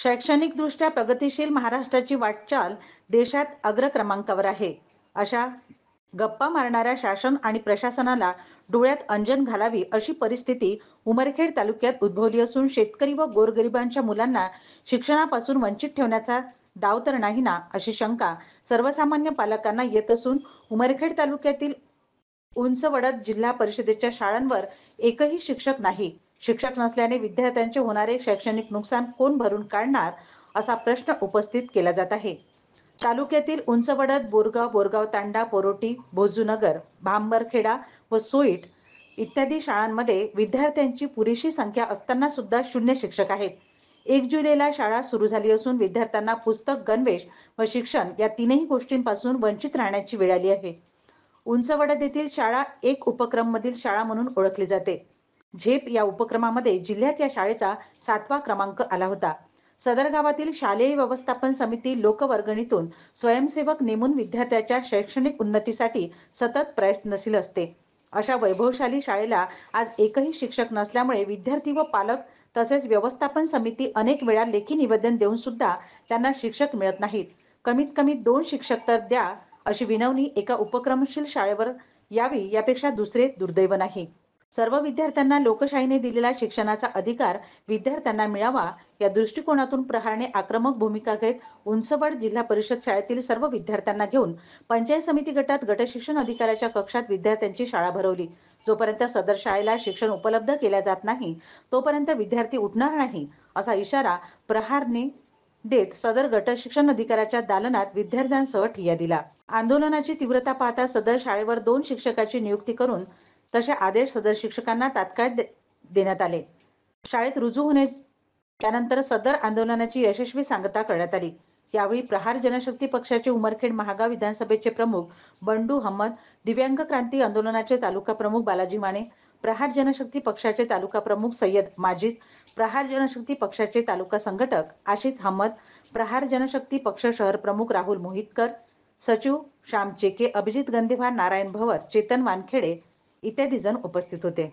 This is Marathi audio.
शैक्षणिकदृष्ट्या प्रगतीशील महाराष्ट्राची वाटचाल देशात अग्रक्रमांकावर आहे. अशा गप्पा मारणाऱ्या शासन आणि प्रशासनाला डोळ्यात अंजन घालावी अशी परिस्थिती उमरखेड तालुक्यात उद्भवली असून शेतकरी व गोरगरिबांच्या मुलांना शिक्षणापासून वंचित ठेवण्याचा डाव तर नाही ना, अशी शंका सर्वसामान्य पालकांना येत असून उमरखेड तालुक्यातील उंचवडद जिल्हा परिषदेच्या शाळांवर एकही शिक्षक नाही. शिक्षक नसल्याने विद्यार्थ्यांचे होणारे शैक्षणिक नुकसान कोण भरून काढणार, असा प्रश्न उपस्थित केला जात आहे. तालुक्यातील उंचवडद, बोरगाव, बोरगाव तांडा, पोरोटी, भोजूनगर, भांबरखेडा व सोईट इत्यादी शाळांमध्ये विद्यार्थ्यांची पुरेशी संख्या असताना सुद्धा शून्य शिक्षक आहेत. 1 जुलैला शाळा सुरू झाली असून विद्यार्थ्यांना पुस्तक, गणवेश व शिक्षण या तीनही गोष्टींपासून वंचित राहण्याची वेळ आली आहे. उंचवडद येथील शाळा एक उपक्रम मधील शाळा म्हणून ओळखली जाते. झेप या उपक्रमामध्ये जिल्ह्यात या शाळेचा 7वा क्रमांक आला होता. सदर गावातील शालेय व्यवस्थापन समिती लोकवर्गणीतून स्वयंसेवक नेमून विद्यार्थ्याच्या शैक्षणिक उन्नतीसाठी सतत प्रयत्नशील असते. अशा वैभवशाली शाळेला आज एकही शिक्षक नसल्यामुळे विद्यार्थी व पालक तसेच व्यवस्थापन समिती अनेक वेळा लेखी निवेदन देऊन सुद्धा त्यांना शिक्षक मिळत नाहीत. कमीत कमी 2 शिक्षक तर द्या, अशी विनवणी एका उपक्रमशील शाळेवर यावी यापेक्षा दुसरे दुर्दैव नाही. सर्व विद्यार्थ्यांना लोकशाहीने दिलेला शिक्षणाचा अधिकार विद्यार्थ्यांना मिळावा या दृष्टिकोनातून प्रहारने आक्रमक भूमिका घेत उंचवड जिल्हा परिषद शाळेतील सर्व विद्यार्थ्यांना घेऊन पंचायत समिती गटात गटशिक्षण अधिकाऱ्याच्या कक्षात विद्यार्थ्यांची शाळा भरवली. जोपर्यंत सदर शाळेला शिक्षण उपलब्ध केल्या जात नाही तोपर्यंत विद्यार्थी उठणार नाही, असा इशारा प्रहारने देत सदर गटशिक्षण अधिकाऱ्याच्या दालनात विद्यार्थ्यांसह ठिय्या दिला. आंदोलनाची तीव्रता पाहता सदर शाळेवर 2 शिक्षकाची नियुक्ती करून तसे आदेश सदर शिक्षकांना तात्काळ देण्यात आले. शाळेत रुजू होणे त्यानंतर सदर आंदोलनाची यशस्वी सांगता करण्यात आली. यावेळी प्रहार जनशक्ती पक्षाचे उमरखेड महागाव विधानसभेचे प्रमुख बंडू अहमद, दिव्यांग क्रांती आंदोलनाचे तालुका प्रमुख बालाजी माने, प्रहार जनशक्ती पक्षाचे तालुका प्रमुख सय्यद माजिद, प्रहार जनशक्ती पक्षाचे तालुका संघटक आशिष अहमद, प्रहार जनशक्ती पक्ष शहर प्रमुख राहुल मोहितकर, सचिव श्याम चेके, अभिजित गंधेवार, नारायण भवर, चेतन वानखेडे इत्यादी जण उपस्थित होते.